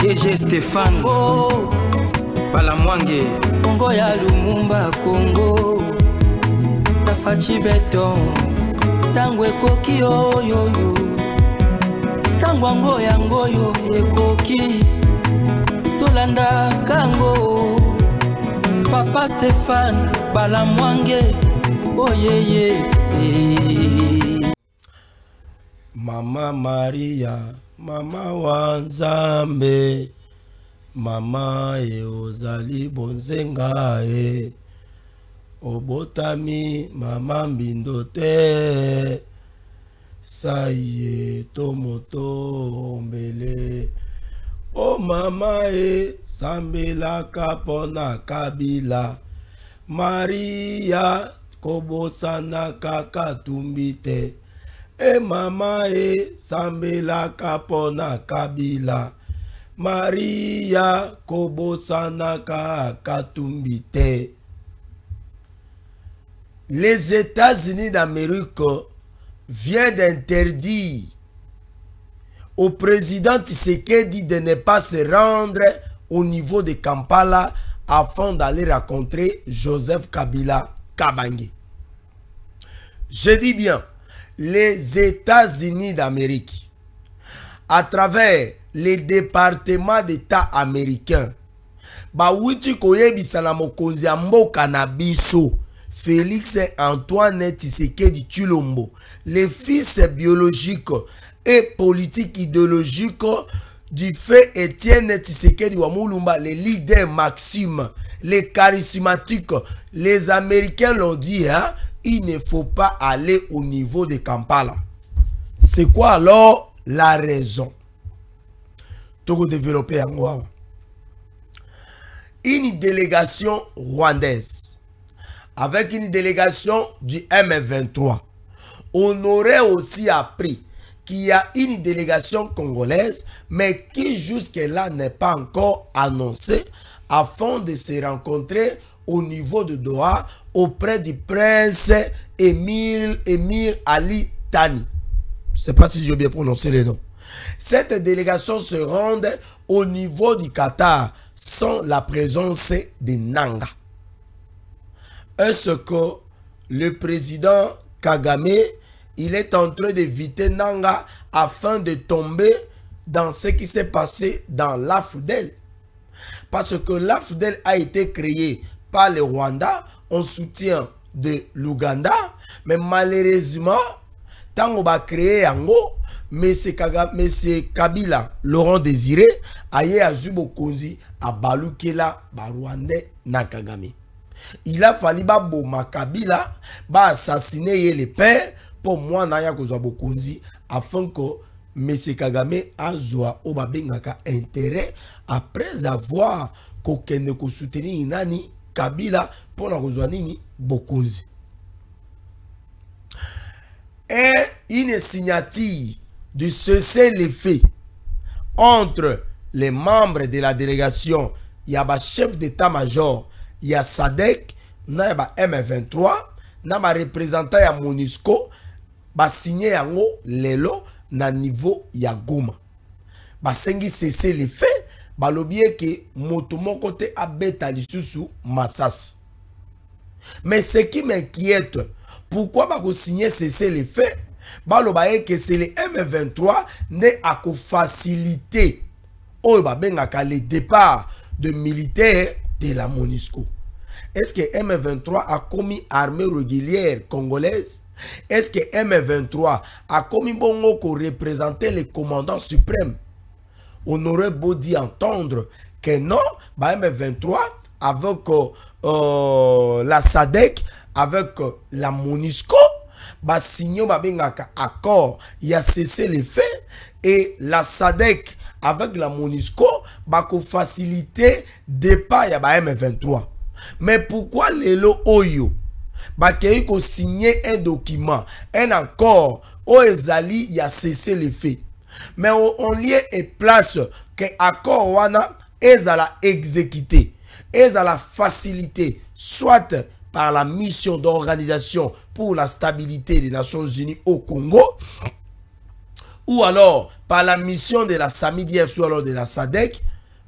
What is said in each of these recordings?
DG Stéphane oh. Balamwange Congo ya Lumumba Congo Tafachi Beton Tango ekoki oyoyo Tango ango yango yo ekoki Tolanda kango Papa Stéphane Balamwange oh yeah. Mama Maria Mama Wanzambe Mama ozali bonzenga Obotami Mama mbindote Saye tomoto mbele O mama sambela kapona kabila Maria kobosana kakatumbite mama sambela kapona kabila Maria kobosana kakatumbite. Les États-Unis d'Amérique viennent d'interdire au président Tshisekedi de ne pas se rendre au niveau de Kampala afin d'aller rencontrer Joseph Kabila Kabange. Je dis bien, les États-Unis d'Amérique, à travers les départements d'État américains, Bawuti koyebisa na mokonzi ya mboka na biso Félix Antoine Tshisekedi Tshilombo, le fils biologique et politique idéologique du fait Étienne Tshisekedi Wamulumba, le leader maxime, les charismatiques. Les Américains l'ont dit, hein, il ne faut pas aller au niveau de Kampala. C'est quoi alors la raison? Tout développer en moi. Une délégation rwandaise avec une délégation du M23. On aurait aussi appris qu'il y a une délégation congolaise, mais qui jusque-là n'est pas encore annoncée, afin de se rencontrer au niveau de Doha auprès du prince Émir Ali Tani. Je ne sais pas si j'ai bien prononcé le nom. Cette délégation se rend au niveau du Qatar sans la présence de Nanga. Est-ce que le président Kagame, il est en train d'éviter Nanga afin de tomber dans ce qui s'est passé dans l'AFDEL? Parce que l'AFDEL a été créé par le Rwanda en soutien de l'Ouganda, mais malheureusement, tant on va créer Ango, M. Kabila, Laurent Désiré, aye azubo konzi a balukela ba Rwandais na Kagame. Il a fallu boma Kabila ba assassiner le père pour moi na ya kozwa bokonzi afin que M. Kagame azwa o babengaka intérêt après avoir kokende ko soutenir nani Kabila pour la kozwa nini bokonzi. Et une signature de cessez-le-feu entre les membres de la délégation, il y a un chef d'état-major, il y a Sadek, il y a M23, il y a un représentant de MONUSCO, il signé yango lelo na niveau ya Goma. Ba sengi cessez-le-feu, ba lobie que motomo côté abeta lisusu Masas. Mais ce qui m'inquiète, pourquoi ba signer cessez-le-feu? Que c'est le M23 n'est à faciliter le départ de militaires de la MONUSCO. Est-ce que M23 a commis armée régulière congolaise? Est-ce que M23 a commis bongo pour représenter le commandant suprême? On aurait beau d'y entendre que non, M23 avec la SADC, avec la MONUSCO, signé accord, il a cessé les faits, et la SADC avec la MONUSCO ko faciliter départ ya M23. Mais pourquoi les lo oyo ko signer un document, un accord où ezali y a cessé les faits, mais on lié et place que accord wana ezala exécuté, ezala facilité soit par la mission d'organisation pour la stabilité des Nations Unies au Congo, ou alors par la mission de la SAMIDF ou alors de la SADC,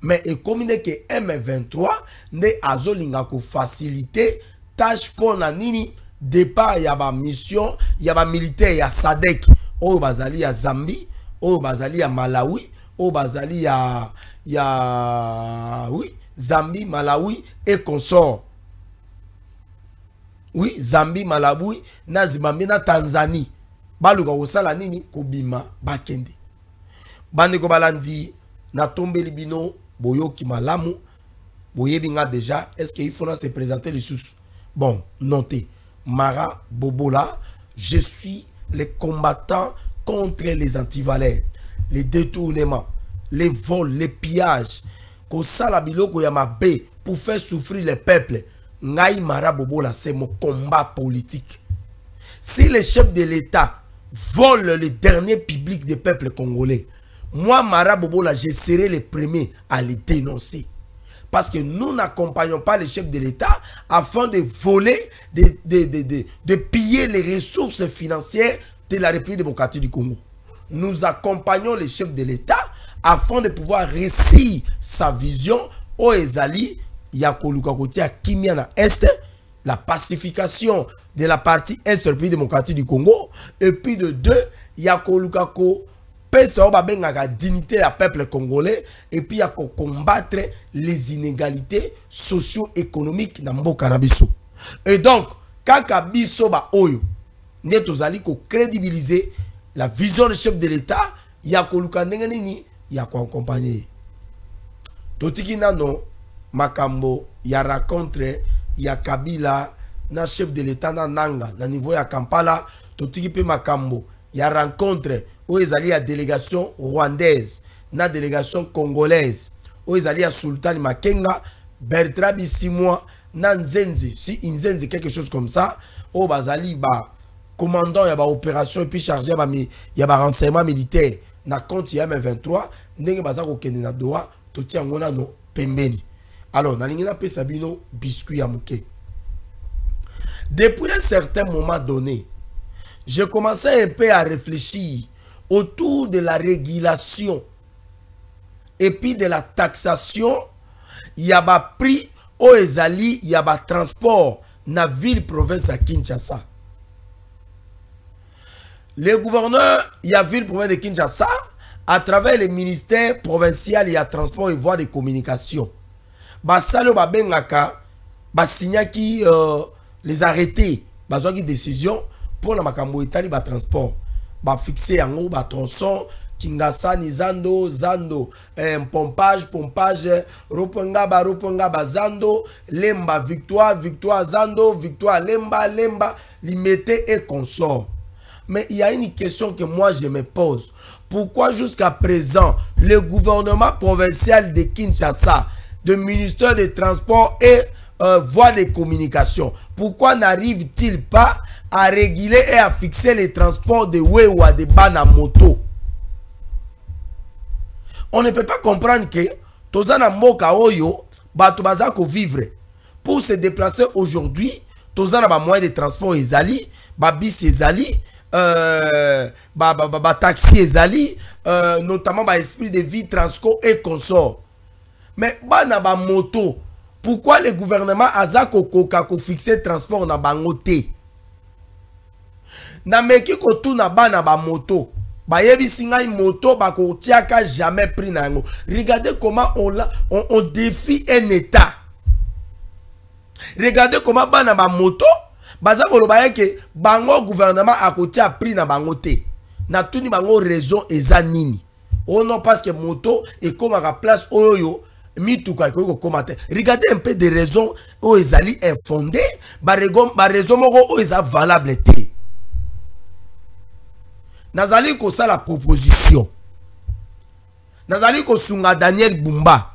mais et comme que M23 ne azolinga ko faciliter tâche pour na nini départ ya ba mission ya ba militaire ya SADC o bazali ya Zambie o bazali ya Malawi o bazali ya oui Zambie Malawi et consort. Oui, Zambie, Malawi, na Zimbabwe, na Tanzanie. Baluka osala nini kobima bakende. Bandeko balandi na tombeli bino boyoki malamu boyebi nga déjà est-ce qu'il faut se présenter les sous. Bon, notez. Mara Bobola, je suis le combattant contre les antivaleurs, les détournements, les vols, les pillages. Kosala biloko ya mabe pour faire souffrir les peuples. Ngai Mara Bobola, c'est mon combat politique. Si les chefs de l'État volent le dernier public des peuples congolais, moi, Mara Bobola, je serai le premier à les dénoncer. Parce que nous n'accompagnons pas les chefs de l'État afin de voler, de piller les ressources financières de la République démocratique du Congo. Nous accompagnons les chefs de l'État afin de pouvoir réussir sa vision au Ezali. Yakoluka Kotia Kimia na Est, la pacification de la partie Est de la République démocratique du Congo, et puis de deux, Yakoluka Ko pesa obabenga la dignité du peuple congolais, et puis yako combattre les inégalités socio-économiques dans mboka na biso. Et donc, kaka biso ba oyo, netozali ko crédibiliser la vision du chef de l'État, Yakoluka ndenge nini yako accompagner. Totiki nano makambo ya rencontre ya Kabila na chef de l'État na nanga na niveau ya Kampala, totiki pe makambo ya rencontre où ezali ya délégation rwandaise na délégation congolaise où ezali ya Sultan Makenga, Bertrand Bisimwa na Nzenzi, si Nzenzi quelque chose comme ça, où bazali ba commandant ya ba opération et puis chargé ya ba renseignement militaire na compte ya M23 ndenge bazako kende na Doha toti ngona no pembeni. Alors, na lingina pe sabino biscuit ya muke. Depuis un certain moment donné, j'ai commencé un peu à réfléchir autour de la régulation et puis de la taxation. Il y a ba prix au ezali, il y a ba transport na ville province à Kinshasa. Le gouverneur, il y a ville province de Kinshasa à travers le ministère provincial, il y a transport et voies de communication. Basalo babengaka basignaki les arrêtés bazwaki décision pour la makambo etali ba transport ba fixer yango ba tronçon Kingasani zando pompage roponga ba zando lemba victoire zando victoire lemba limité et consort. Mais il y a une question que moi je me pose. Pourquoi jusqu'à présent le gouvernement provincial de Kinshasa, de ministère des Transports et voies de communication, pourquoi n'arrive-t-il pas à réguler et à fixer les transports de Wewa de Bana moto? On ne peut pas comprendre que Tozana Moka Oyo, Bato Bazako vivre. Pour se déplacer aujourd'hui, Tozana ba moyen de transport ezali, ba bis ezali, taxi ezali, notamment ba esprit de vie, transco et consort. Mais bana ba moto, pourquoi le gouvernement azako koka ko fixer transport na bangote? Na meki ko tu na bana ba moto, ba yebi singa moto ba ko tiaka jamais pris na ngo. Regardez comment on défie un état. Regardez comment bana ba moto bazako lo ba yeke bango gouvernement akotia pris na bangote. Na tuni bango raison eza nini? Oh non, parce que moto et comme à place oyo mituka ko komate. Regardez un peu des raisons où ezali infondé, ba raison moko où eza valable té. Nazali ko sa la proposition. Nazali ko sunga Daniel Bumba.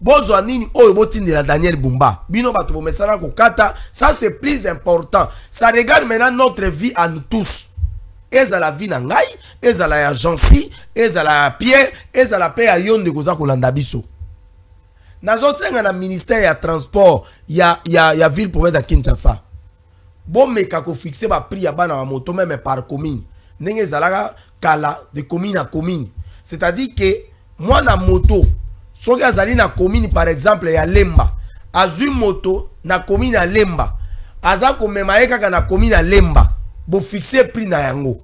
Bozo nini oyo botindela Daniel Bumba. Bino bato bomesana ko kata, ça c'est plus important. Ça regarde maintenant notre vie à nous tous. Ezala vie na ngai, ezala ya Jansi, ezala ya Pierre, ezala pe ya yonde koza kolanda biso. Nazo senga na ministère ya transport ya ville province de Kinshasa. Bon meka ko fixer ba prix ya bana wa moto même par commune. Nenge zalaka kala de commune à commune. C'est-à-dire que moi na moto soki azali na commune par exemple ya Lemba azui moto na commune ya Lemba aza komema ye kaka na commune ya Lemba bo fixer prix na yango.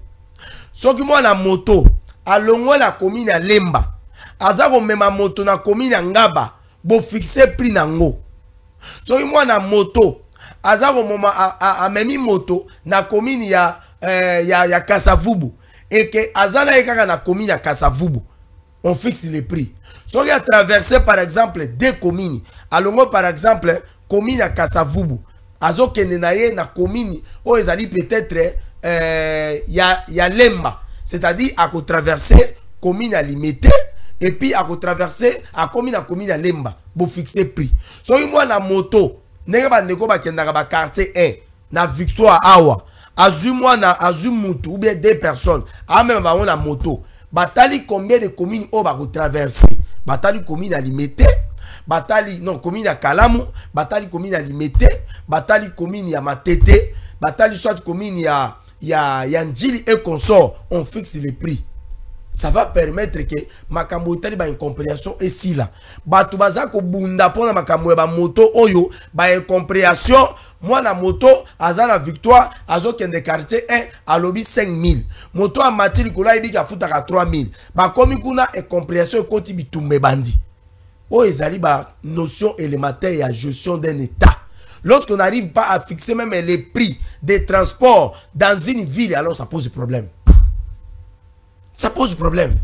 Soki mwana moto alongo na commune ya Lemba aza komema moto na commune ya Ngaba bo fixer prix na ngo. Soki mwana moto aza komoma amemi moto na commune ya Kasavubu et que azana ye kaka na commune ya Kasavubu on fixe les prix. Soki a traversé par exemple deux communes alongo par exemple commune ya Kasavubu azo kende na ye na commune o ezali peut-être ya Lemba, c'est-à-dire à traverser commune à limité et puis à traverser à commune à Lemba pour fixer prix. Soki mwana moto ndenge ba ndeko ba kendaka ba quartier 1 na Victoire awa azu mwana azu mutu ou bien deux personnes a même ba na moto batali combien de communes o ba traverser batali commune à limité batali non commune à Kalamu batali commune à limité batali commune ya Matete batali soit commune ya Njili et consort, on fixe les prix. Ça va permettre que makambo itali ba incompréhension et si là batu baza ko bunda pona makambo ba moto oyo ba incompréhension. Moi na moto azana Victoire azo kende quartier 1 à lobby 5000 moto a matili kola ibi ka futaka 3000 ba komi kuna incompréhension koti bitumbe bandi o ezali ba notion élémentaire ya gestion d'un état. Lorsqu'on n'arrive pas à fixer même les prix des transports dans une ville, alors ça pose problème. Ça pose problème.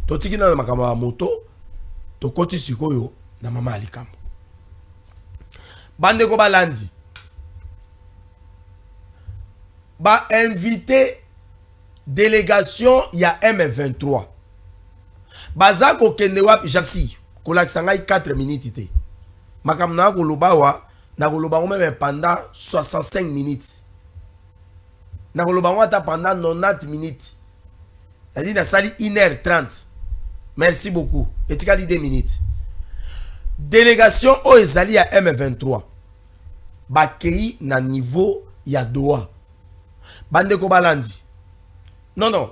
Totiki na makamba moto, to koti sikoyo na mama alikambo. Bande ko balandi. Ba invité délégation ya M23. Bazako kende wapi jasi. Kolaksangai 4 minutes ité. Makam na kolobawa na kolobawa même pendant 65 minutes. Na kolobawa ta pendant 90 minutes. C'est-à-dire na sali 1h30. Merci beaucoup. Et tu as dit 2 minutes. Délégation au ezali à M23. Bakei na niveau ya Doha. Bande ko balandi. Non.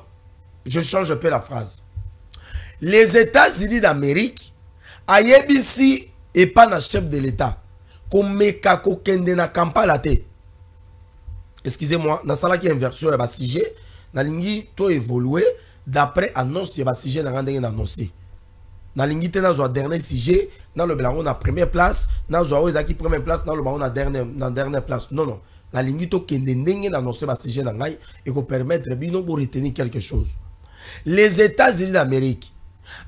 Je change un peu la phrase. Les États-Unis d'Amérique ayebisi et pas na chef de l'État komeka kokende na Kampala te. Excusez-moi, na sala qui inversion ya ba sujet na lingi to évoluer d'après annonce ya ba sujet na ngandenge na annoncer. Na lingi te na zo dernier sujet na le blanc na première place, na zo ezaki première place na le blanc na dernière place. Non. Na lingi to kende ndenge na annoncer ba sujet na ngai et ko permettre bino pour retenir quelque chose. Les États-Unis d'Amérique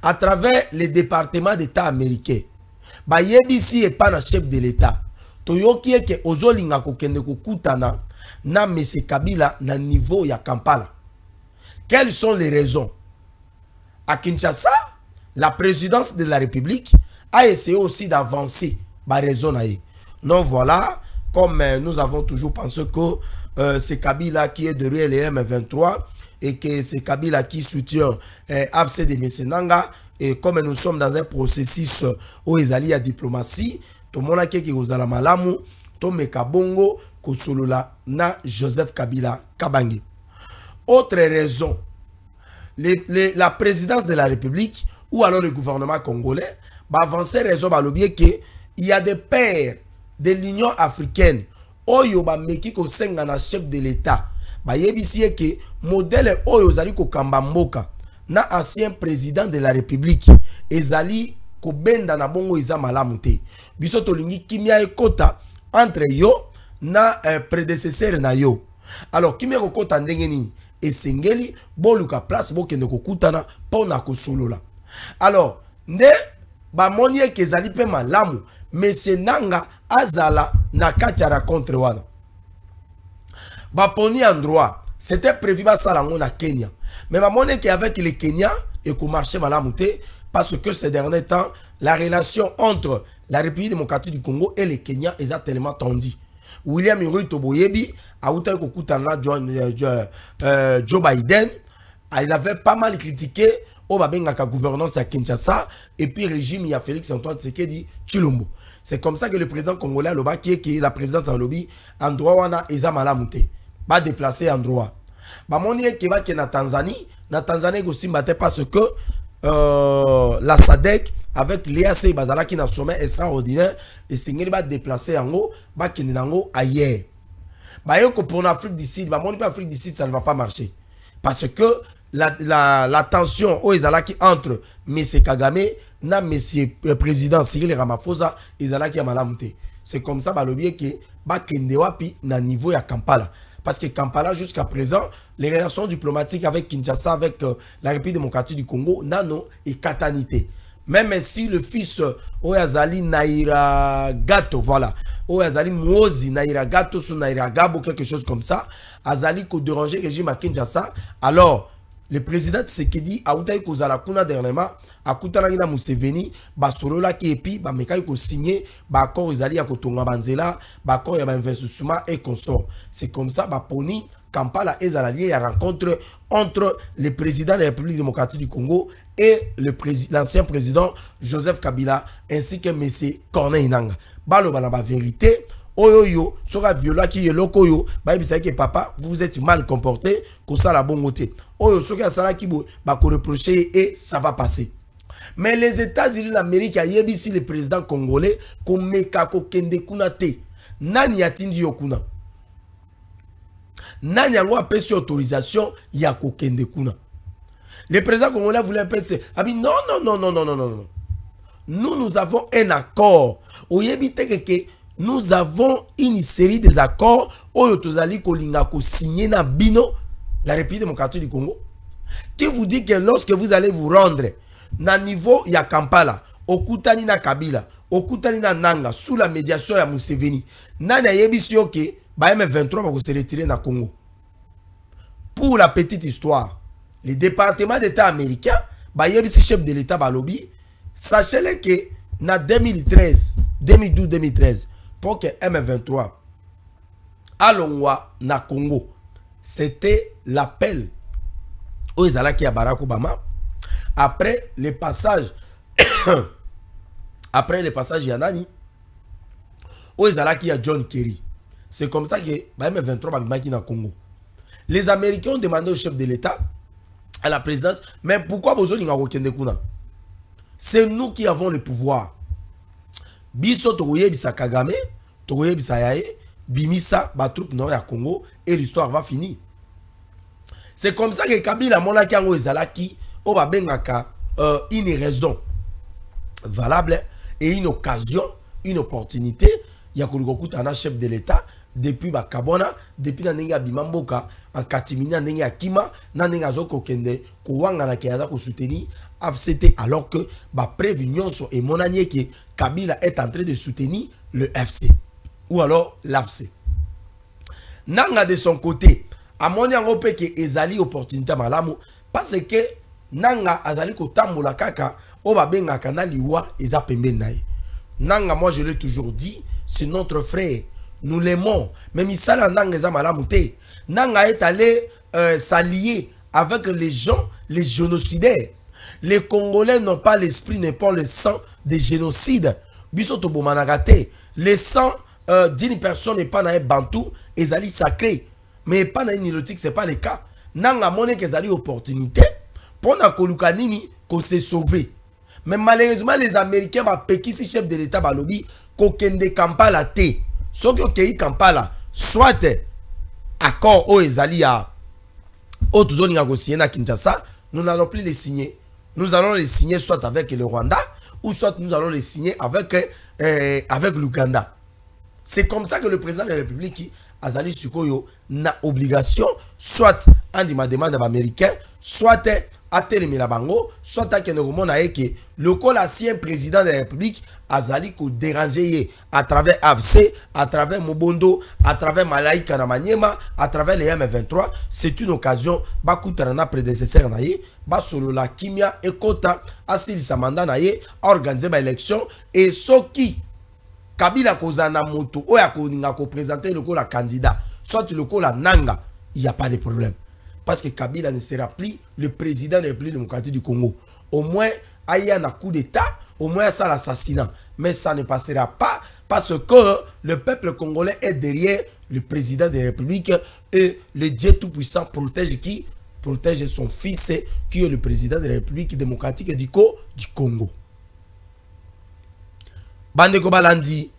à travers les départements d'État américains, ba yebisi et pas na chef de l'État. Toyoki eke ozolinga kokende kokutana na M. Kabila na niveau ya Kampala. Quelles sont les raisons? À Kinshasa, la présidence de la République a essayé aussi d'avancer ba raison na ye. Non voilà, comme nous avons toujours pensé que c'est Kabila qui est derrière les M23 et que c'est Kabila qui soutient AFC de Messenanga. Et comme nous sommes dans un processus où il y a diplomatie, tout le monde a qui vous a la malamu, tout le kabongo, kosolola na Joseph Kabila Kabange. Autre raison, la présidence de la République ou alors le gouvernement congolais va avancer raison par le biais que il y a des pairs de l'Union africaine oyo ba meki ko senga na chef de l'État. Ba yebisi que modèle oyo zali ko kamba mboka na ancien président de la République ezali ko benda na bongo iza malamu te. Biso tolingi kimia ekota entre yo na prédécesseur na yo. Alors kimia ekota ndenge nini esengeli boluka place bokende kokutana pona kosolola. Alors nde ba monie ke ezali pe malamu Monsieur Nanga azala na kachara contre wana. Baponi en droit, c'était prévu ba salango na Kenya. Mais ma monnaie qui avec les Kenya et qu'on marchait malamouté parce que ces derniers temps, la relation entre la République démocratique du Congo et le Kenya est tellement tendue. William Ruto Boyebi a eu Joe Biden, il avait pas mal critiqué au Babengaka gouvernance à Kinshasa et puis régime il y a Félix Antoine Tshisekedi Tshilombo. C'est comme ça que le président congolais Loba qui est la présidence en lobby en droit wana eza malamouté. Pas déplacé en droit. Ba moni qui va na Tanzanie na Tanzanie aussi matin parce que la SADC avec l'EAC bazala qui na sommet extraordinaire et singeli va déplacer en haut ba kende nango ailleurs. Ba yoko pour l'Afrique du Sud, ba moni pas Afrique du Sud ça ne va pas marcher parce que la tension au ezalaki entre M. Kagame na M. Président Cyril Ramaphosa ezalaki ya malamu te. C'est comme ça balobi que ba kende wapi na niveau ya Kampala. Parce que Kampala, jusqu'à présent, les relations diplomatiques avec Kinshasa, avec la République démocratique du Congo, nano et katanité. Même si le fils Oyazali Naira Gato, voilà, Oyazali Mwozi Naira Gato, sous Naira Gabo, quelque chose comme ça, Azali ko déranger le régime à Kinshasa, alors le président Tshisekedi a outai ko zala kuna dernièrement a kutana na Museveni ba solo la ki epi ba mekai ko signer ba accord izali ya ko tonga banzela ba accord ya ba investissement et consort. C'est comme ça ba poni Kampala ezala lié ya rencontre entre le président de la République démocratique du Congo et l'ancien président Joseph Kabila ainsi que M. Corneille Nangaa. Balo bana ba vérité. Oyoyo, sera viola qui est lokoyo, bah il que papa, vous êtes mal comporté, que ça la bon côté. Oyo, sera ça qui va reprocher et ça va passer. Mais les États-Unis d'Amérique, il y a ici le président congolais, comme Mekako Kende Kunate, Nani atindi yokuna. Nani yango a payé autorisation, Yako Kende Kuna. Le président congolais voulait passer. Ah bien non, non, non, non, non, non, non. Nous avons un accord. Oyebite que nous avons une série des accords oyo tozali kolinga ko signer na bino la République démocratique du Congo qui vous dit que lorsque vous allez vous rendre na niveau ya Kampala okutani na Kabila okutani na Nanga sous la médiation ya Museveni nani ayebisi yo ke ba M23 va se retirer na Congo. Pour la petite histoire, le département d'État américain ba yebisi chef de l'État balobi sachez-le que na 2012-2013 pour que M23 alongwa na Congo, c'était l'appel aux Zalaki à Barack Obama après le passage Yanani aux Zalaki à John Kerry. C'est comme ça que M23 va venir na Congo. Les Américains ont demandé au chef de l'État, à la présidence, mais pourquoi vous avez Kuna? C'est nous qui avons le pouvoir. Biso togoye bisa Kagame, togoye bisa Yaye, bimisa ba troupe non ya Congo et l'histoire va finir. C'est comme ça que Kabila mona ki ango ezalaki o ba bengaka une raison valable et une occasion, une opportunité ya kolukokuta na chef de l'État depuis ba Kabona, depuis na ndenge bimamboka en katimini ndenge ya Kima na ndenge azoko kende ko wanga na kiaza ko soutenir AFCT alors que ba prévision so et monanie que Kabila est en train de soutenir le FC ou alors l'AFC. Nanga de son côté a moni ango pe que ezali opportunité malamu parce que Nanga azali ko tambola kaka o ba benga kana liwa eza pembe naye. Nanga, moi je l'ai toujours dit, c'est notre frère. Nous l'aimons. Mais misala Nanga eza malamu te. Nanga est allé s'allier avec les gens, les génocidaires. Les Congolais n'ont pas l'esprit, n'ont pas le sang des génocides. Bisoto bomanagate. Le sang d'une personne n'est pas dans un bantou, ezali sacré. Mais pas dans une nilotique, ce n'est pas le cas. Nanga monnaie qu'ezali opportunité pour na kolukanini qu'on s'est sauvé. Mais malheureusement, les Américains va péki si chef de l'État balobi ko kende Kampala te. Soki okei Kampala, soit accord o ezali ya o tuzoni nga ko signer na Kinshasa, nous n'allons plus les signer. Nous allons les signer soit avec le Rwanda ou soit nous allons les signer avec l'Ouganda. C'est comme ça que le président de la République Azali Sukoyo n'a obligation soit en demande américain, soit à Télémila Bango, soit à Kenoromon Aeke, le col ancien président de la République Azali ko déranger à travers AFC, à travers Mobondo, à travers Malaïka Namanyema, à travers les M23. C'est une occasion, Bakutarana prédécesseur naye, Basolo la Kimia et Kota, Asil Samanda naye, a organisé ma élection et Soki. Kabila Kozana Moto, Oya Koninga ko présenter le col à candidat, soit le col à Nanga, il n'y a pas de problème. Parce que Kabila ne sera plus le président de la République démocratique du Congo. Au moins, il y a un coup d'État, au moins ça l'assassinat. Mais ça ne passera pas parce que le peuple congolais est derrière le président de la République et le Dieu Tout-Puissant protège qui? protège son fils qui est le président de la République démocratique du Congo. Bandeko balandi,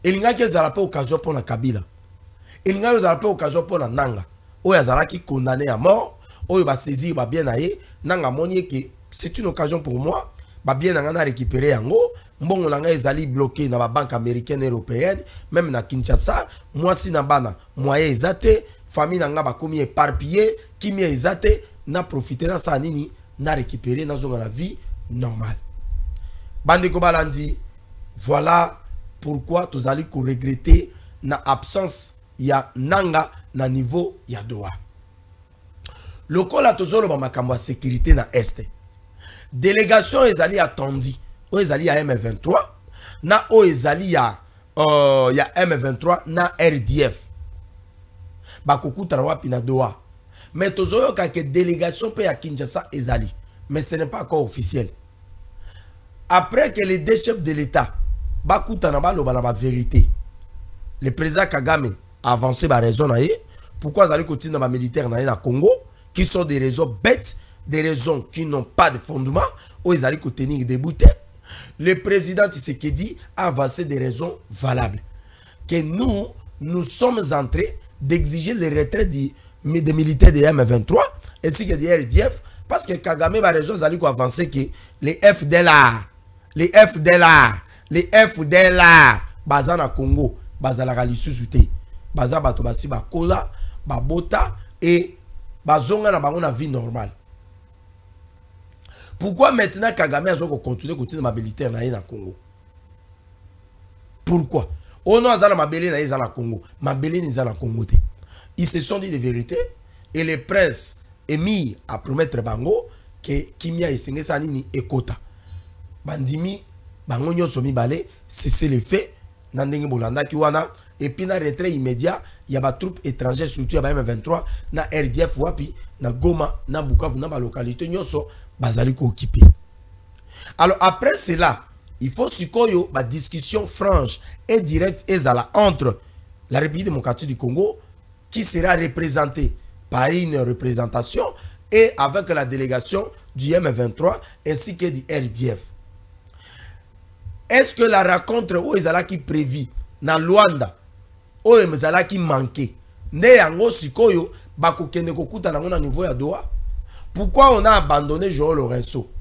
il n'y a que occasion pour la Kabila. Il n'y a pas occasion pour la Nanga. Oyo azalaki condamné à mort, oyo va saisir ba bien aye, nanga monié que c'est une occasion pour moi, ba bien nanga récupérer yango, mbongo nanga ezali bloqué na ba banque américaine européenne, même na Kinshasa, moi si na bana, moyen ezate, famille nanga ba komi éparpillé, kimi ezate, na profiter na sa nini, na récupérer na zonga la vie normale. Bandeko balandi, voilà pourquoi tous allez regretter na absence ya nanga na niveau ya Doha. Lokola tozolo ba makambo ya sécurité na Est. Délégation ezali attendi. O ezali ya M23 na o ezali ya M23 na RDF. Ba kokuta wapi na Doha. Mais tozolo ka ke délégation pe ya Kinshasa ezali. Mais ce n'est pas encore officiel. Après que les deux chefs de l'État ba kuta na ba loba na ba vérité. Le président Kagame a avancé ba raison na ye. Pourquoi ils continuent dans les militaires dans le Congo, qui sont des raisons bêtes, des raisons qui n'ont pas de fondement, où ils allaient tenir des bouteilles. Le président Tshisekedi a avancé des raisons valables. Que nous sommes en train d'exiger le retrait des militaires de M23 ainsi que des RDF, parce que Kagame a raison, ils allaient avancer que les FDLR, Bazana Congo, Bazala Galisusuté, Baza Batobasi Bakola, Babota et Bazonga na bango na vie normale. Pourquoi maintenant Kagame a continué à continuer ma militaire na Congo? Pourquoi? On a zala mabele na Congo, mabele ni zala Congo te. Ils se sont dit de vérité et les princes émis à promettre bango que kimia esenge sanini ekota. Bandimi bango nyoso mibale c'est le fait na ndenge bolanda ki wana. Et puis, dans le retrait immédiat, il y a des troupes étrangères, surtout à M23, na RDF, Wapi, na Goma, na Bukavu, na ma localité, nyoso, bazaliko occupé. Alors, après cela, il faut sukoyo, ma discussion franche et directe entre la République démocratique du Congo, qui sera représentée par une représentation, et avec la délégation du M23, ainsi que du RDF. Est-ce que la rencontre où ils allaient qui prévu, na Luanda, oyo mezala ki manqué nde yango sikoyo bakokende kokuta nango na niveau ya Doha. Pourquoi on a abandonné Joao Lorenzo?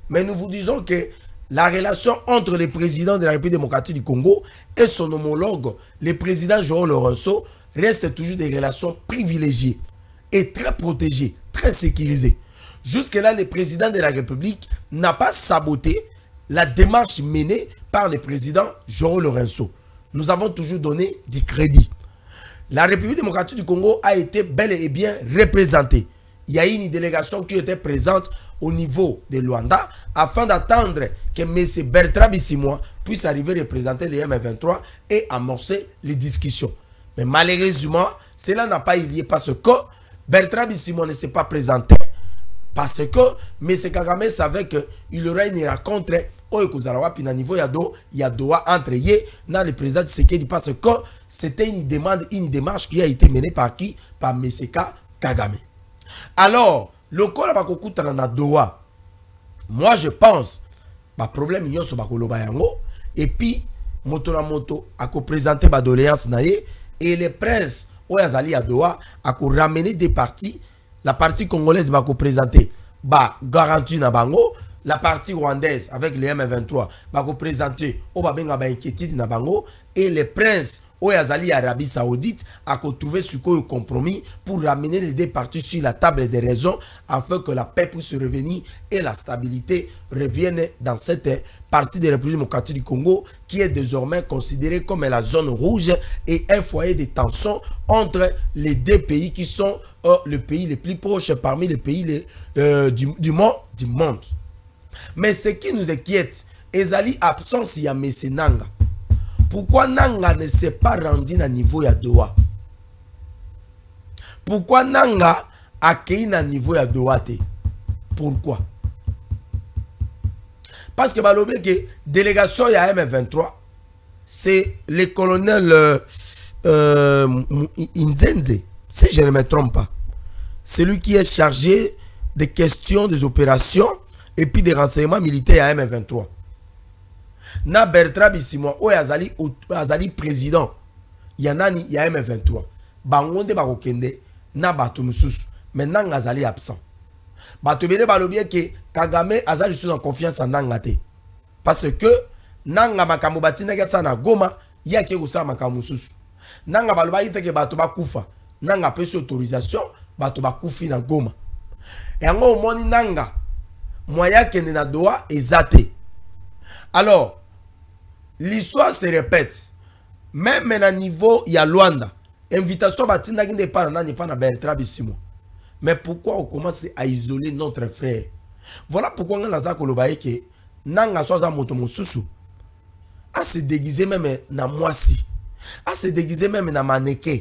Mais nous vous disons que la relation entre le président de la République démocratique du Congo et son homologue, le président Joao Lorenzo, reste toujours des relations privilégiées et très protégées, très sécurisées. Jusque-là, le président de la République n'a pas saboté la démarche menée par le président Joao Lorenzo. Nous avons toujours donné du crédit. La République démocratique du Congo a été bel et bien représentée. Il y a une délégation qui était présente au niveau de Luanda afin d'attendre que M. Bertrand Bisimwa puisse arriver représenter les M23 et amorcer les discussions. Mais malheureusement, cela n'a pas eu lieu parce que Bertrand Bisimwa ne s'est pas présenté. Parce que M. Kagame savait qu'il y aurait une rencontre au niveau ya Doha entre yé na le président Tshisekedi parce que c'était une démarche qui a été menée par qui? Par M. Kagame. Alors, le col bakokuta na Doha, moi je pense, ba problème nyonso bakoloba yango et puis moto na moto a présenter ba doléance na ye et les princes oyazali à Doha a ramener des parties. La partie congolaise va présenter ba garantie na bango, la partie rwandaise avec les M23 va présenter au babenga ba inquiétude na bango et les princes oyazali Arabie Saoudite a trouvé ce compromis pour ramener les deux parties sur la table des raisons afin que la paix puisse revenir et la stabilité revienne dans cette partie de la République démocratique du Congo qui est désormais considérée comme la zone rouge et un foyer de tension entre les deux pays qui sont le pays les plus proches parmi les pays du monde. Mais ce qui nous inquiète, ezali absence ya Mese Nanga. Pourquoi Nanga ne s'est pas rendu à niveau ya Doha? Pourquoi Nanga a accueilli à niveau ya Doha te? Pourquoi? Parce que balobé que délégation ya M23, c'est le colonel Nzenze, si je ne me trompe pas. celui qui est chargé des questions des opérations et puis des renseignements militaires à M23. Na Bertrand Bisimwa oyo azali président ya nani ya M23. Bangonde bakokende na bato mususu. Maintenant azali absent. Bato bele balobie ke Kagame azali sous en confiance en Nangate. Parce que nanga makambo batina ketsa na Goma ya ke kusa makambo mususu. Nanga baloba ite ke bato bakufa. Nanga pesi autorisation bato bakufi na Goma. Yango omoni nanga moya kende na doa ezate. Alors l'histoire se répète. Même à niveau ya Luanda, invitation batinda qui n'est pas na Bertrand Bisimwa. Mais pourquoi on commence à isoler notre frère? Voilà pourquoi on a kolobaye que nanga soza moto mosusu a se déguiser même na moisi, a se déguiser même na mannequin.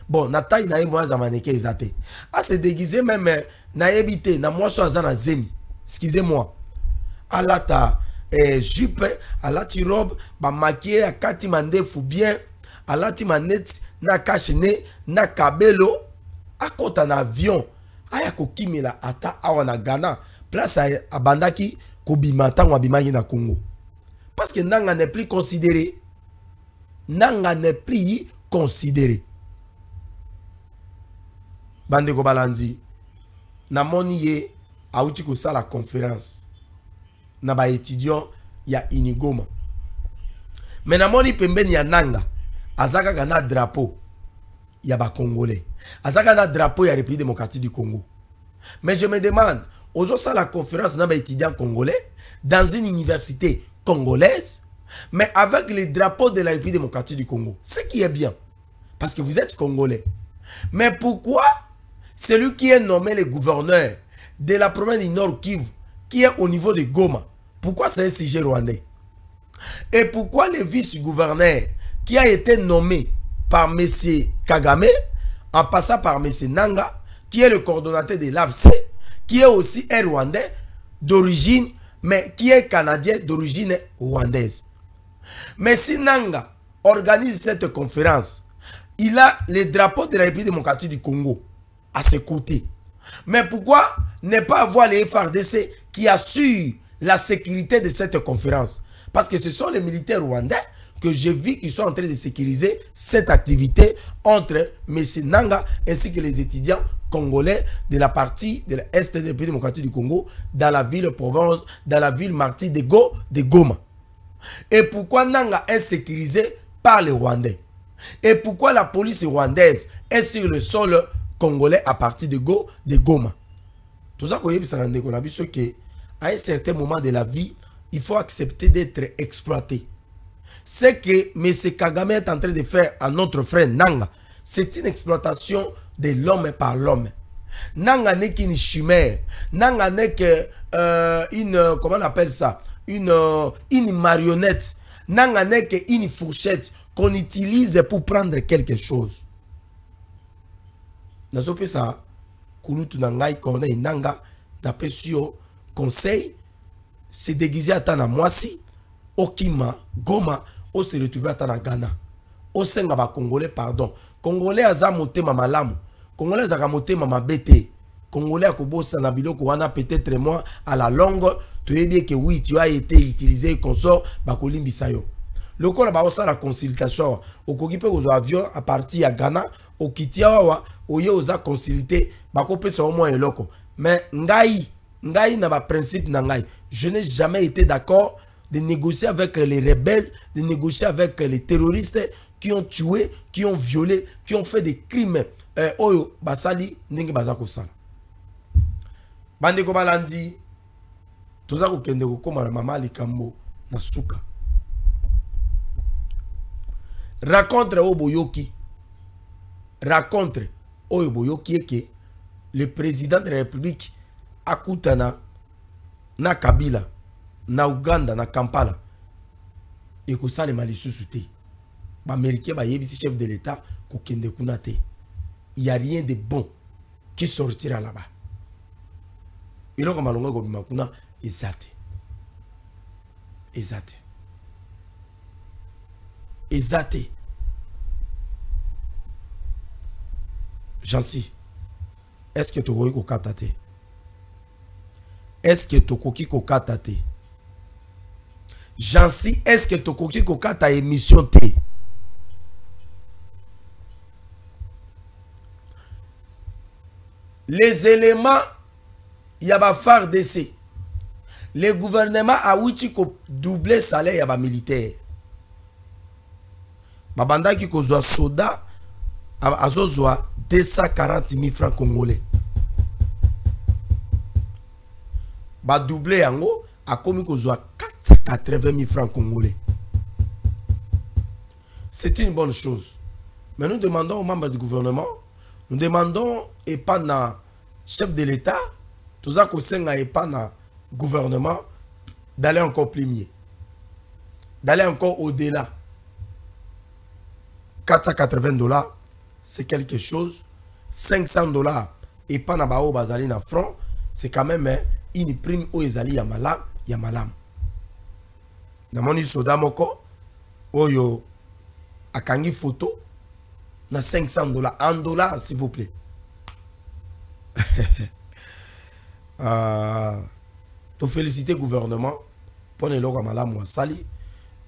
Bon, na taille na moi za mannequin ezate. A se déguiser même na ebité na moi soza na zemi. Excusez-moi. Alata jupe, alati robe, ba maquillé akati mandefu bien, alati manette na kachine na kabelo, akota na avion, aya kokimela ata awa na Ghana, place a bandaki kobimata wabimaki na Congo. Parce que nanga n'est plus considéré. Nanga n'est plus considéré. Bande ko balandi, na moni ye auti ko sa la conférence. Na ba étudiant ya Inigoma. Mais na moni pembeni ya nanga azaka na drapeau ya ba Congolais. Azaka na drapeau ya République démocratique du Congo. Mais je me demande, ozo sa la conférence na ba étudiant congolais dans une université congolaise, mais avec le drapeau de la République démocratique du Congo. Ce qui est bien parce que vous êtes congolais. Mais pourquoi celui qui est nommé le gouverneur de la province du Nord Kivu, qui est au niveau de Goma, pourquoi c'est un sujet rwandais? Et pourquoi le vice-gouverneur qui a été nommé par M. Kagame, en passant par M. Nanga, qui est le coordonnateur de l'AFC, qui est aussi un Rwandais d'origine, mais qui est Canadien d'origine rwandaise. Mais si Nanga organise cette conférence, il a le drapeau de la République démocratique du Congo à ses côtés. Mais pourquoi ne pas avoir les FARDC qui assurent la sécurité de cette conférence? Parce que ce sont les militaires rwandais que j'ai vu qui sont en train de sécuriser cette activité entre M. Nanga ainsi que les étudiants congolais de la partie de l'Est de la République démocratique du Congo dans la ville Provence, dans la ville martyre de Goma. Et pourquoi Nanga est sécurisé par les Rwandais? Et pourquoi la police rwandaise est sur le sol congolais à partir de Goma? Tout ça, qu'on a vu ce que à un certain moment de la vie, il faut accepter d'être exploité. Ce que M. Kagame est en train de faire à notre frère Nanga, c'est une exploitation de l'homme par l'homme. Nanga n'est qu'une chimère. Nanga n'est qu'une, comment on appelle ça, une marionnette. Nanga n'est qu'une fourchette qu'on utilise pour prendre quelque chose. Dans ce ça, Kulutu Nangai Corneille Nanga, d'après sur conseil, se déguiser à Tana Mwasi, Okima, Goma, o se retrouver à Tana Ghana. O senga ba Congolais, pardon. Congolais aza motema malamu. Congolais aza motema mabete. Congolais a kobosa na biloko wana peut-être moi à la longue, tu es bien que oui, tu as été utilisé consort ba kolimbisa yo. Le corps ba osa la consultation, o kokipe ozo avion à partir à Ghana, o kitia wa oye oza consulter ba ko pesa au moins eloko. Mais ngai na ba principe na ngai, je n'ai jamais été d'accord de négocier avec les rebelles, de négocier avec les terroristes qui ont tué, qui ont violé, qui ont fait des crimes. Oyo basali ndenge bazako sala. Bande ko balandi toza ko kende ko koma na mama likambo na suka. Raconte o boyoki. Raconte oyo boyoki eke le président de la République akutana na Kabila na Uganda na Kampala et ko salema lisusu te. Ba américain ba yebisi chef de l'État ko kende kuna te. Il n'y a rien de bon qui sortira là-bas. Et donc, on exact. J'en suis. Est-ce que tu as kokata? Est-ce que tu as kokata? Jansi, est-ce que tu as kokata émission te? Les éléments, il y a phare d'essai. Le gouvernement a outil ko doubler salaire ya ba militaire. Babanda ki ko zwa soda azozwa 240 000 francs congolais. Ba doubler yango a komi ko zwa 480 000 francs congolais. C'est une bonne chose. Mais nous demandons aux membres du gouvernement, nous demandons et pas na chef de l'État, tout ça ko senga et pas na gouvernement d'aller encore plus mieux, d'aller encore au-delà. 480 $, c'est quelque chose. 500 $ et pas na bao bazali na front, c'est quand même une prime au ezali ya malam, ya malam. Na moni soda moko oyo akangi photo na 500 $, en dollars s'il vous plaît. To féliciter le gouvernement pour le logo malam wa sali,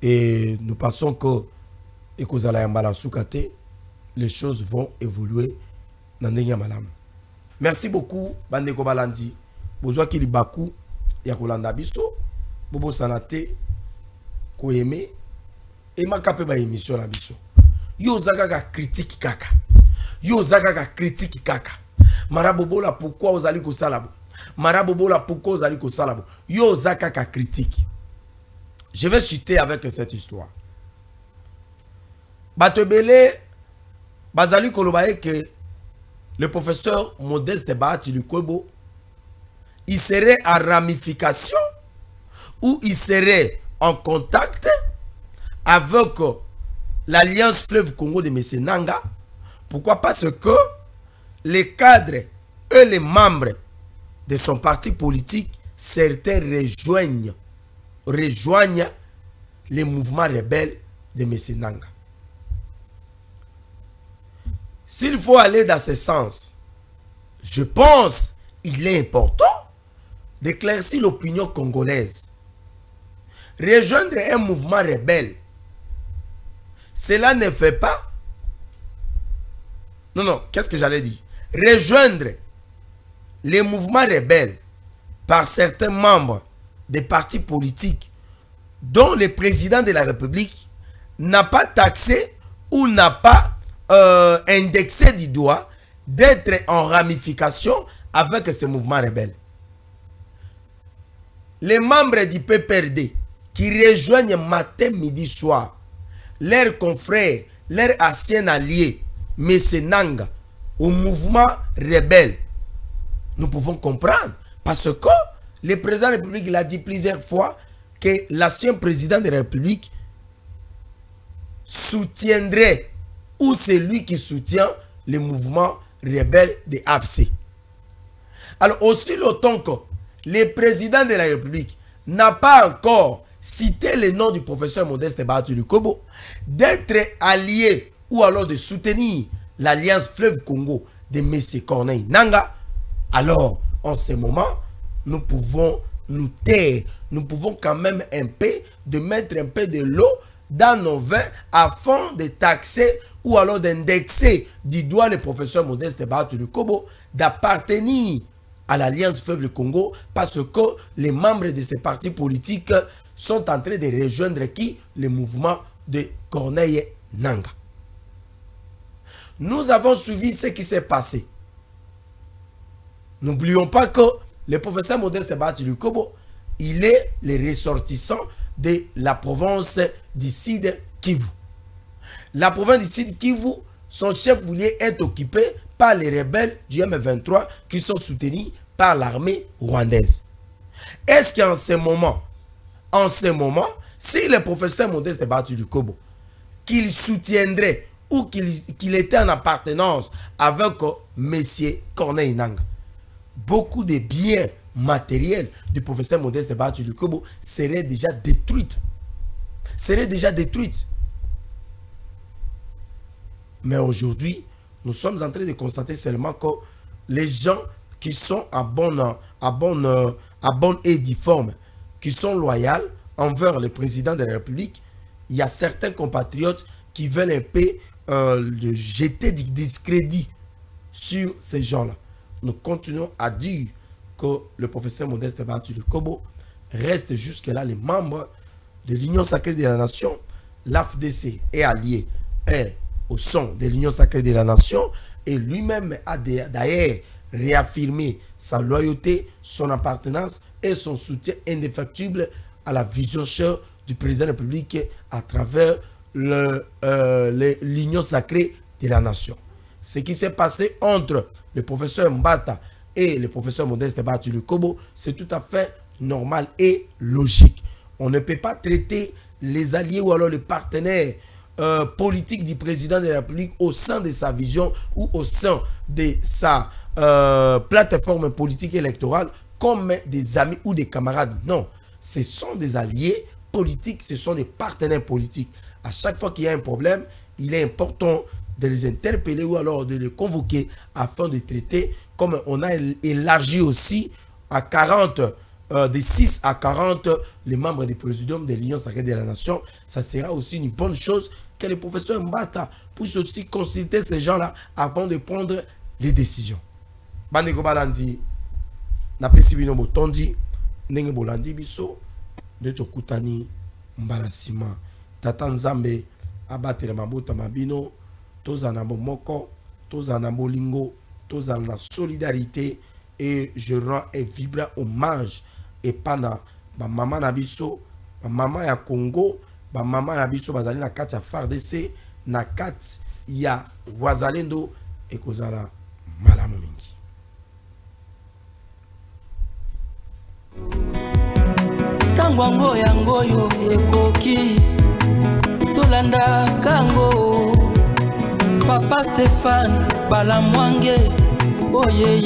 et nous pensons que les choses vont évoluer dans le malam. Merci beaucoup bandeko balandi. Bozwa ki libaku ya kolanda biso, bobo sanate ko aimer et makape ba émission na biso. Yo zaka critique kaka. Yo zaka critique kaka. Marabobola pourquoi ozali ko salabo? Marabobola pourquoi ozali ko salabo? Yo zaka critique. Je vais chuter avec cette histoire. Batebele bazali kolobaye que le professeur Modeste Bahati Lukwebo, il serait en ramification ou il serait en contact avec l'Alliance Fleuve Congo de M. Nanga. Pourquoi? Parce que les cadres et les membres de son parti politique, certains rejoignent les mouvements rebelles de M. Nanga. S'il faut aller dans ce sens, je pense qu'il est important d'éclaircir l'opinion congolaise. Rejoindre un mouvement rebelle, cela ne fait pas... Non, qu'est-ce que j'allais dire? Rejoindre les mouvements rebelles par certains membres des partis politiques dont le président de la République n'a pas taxé ou n'a pas indexé du doigt d'être en ramification avec ce mouvement rebelle. Les membres du PPRD qui rejoignent matin, midi, soir leurs confrères, leurs anciens alliés, M. Nanga, au mouvement rebelle, nous pouvons comprendre, parce que le président de la République l'a dit plusieurs fois que l'ancien président de la République soutiendrait, ou c'est lui qui soutient le mouvement rebelle de AFC. Alors aussi longtemps que le président de la République n'a pas encore cité le nom du professeur Modeste Bahati Lukwebo, d'être allié ou alors de soutenir l'Alliance Fleuve Congo de M. Corneille Nanga, alors en ce moment, nous pouvons nous taire, nous pouvons quand même un peu de mettre un peu de l'eau dans nos vins afin de taxer ou alors d'indexer du doigt le professeur Modeste Bahati Lukwebo d'appartenir à l'Alliance Fleuve Congo, parce que les membres de ces partis politiques sont en train de rejoindre qui? Le mouvement de Corneille Nanga. Nous avons suivi ce qui s'est passé. N'oublions pas que le professeur Modeste Bahati Lukwebo, il est le ressortissant de la province du Sud Kivu. La province du Sud Kivu, son chef voulait être occupé par les rebelles du M23 qui sont soutenus par l'armée rwandaise. Est-ce qu'en ce moment, si le professeur Modeste Bahati Lukwebo, qu'il soutiendrait ou qu'il était en appartenance avec M. Corneille Nanga, beaucoup de biens matériels du professeur Modeste Bahati Lukwebo seraient déjà détruits. Mais aujourd'hui, nous sommes en train de constater seulement que les gens qui sont à bonne et due forme, qui sont loyaux envers le président de la République, il y a certains compatriotes qui veulent un peu jeter du discrédit sur ces gens-là. Nous continuons à dire que le professeur Modeste Bahati Lukobo reste jusque-là les membres de l'Union Sacrée de la Nation. L'AFDC est allié au son de l'Union Sacrée de la Nation et lui-même a d'ailleurs réaffirmé sa loyauté, son appartenance et son soutien indéfectible à la vision chère du président de la République à travers l'Union Sacrée de la Nation. Ce qui s'est passé entre le professeur Mbata et le professeur Modeste Bahati Lukobo, c'est tout à fait normal et logique. On ne peut pas traiter les alliés ou alors les partenaires politiques du président de la République au sein de sa vision ou au sein de sa plateforme politique électorale comme des amis ou des camarades. Non, ce sont des alliés politiques, ce sont des partenaires politiques. À chaque fois qu'il y a un problème, il est important de les interpeller ou alors de les convoquer afin de traiter, comme on a élargi aussi à 40, de 6 à 40 les membres du présidium de l'Union Sacrée de la Nation. Ça sera aussi une bonne chose que le professeur Mbata puisse aussi consulter ces gens-là avant de prendre les décisions. Bandeko balandi na pesi bino botondi ndenge bolandi biso de tokutani mbala sima tata nzambe abatela mabota mabino tozana bomoko tozana bolingo tozana solidarité et je rends un vibrant hommage et pana ba mama na biso ba mama ya Congo ba mama na biso bazali na kati ya FARDC na kati ya wazalendo et kozala malamu mingi. Tangwango yango yo ekoki tolanda kango Papa Stéphane Balamwange oye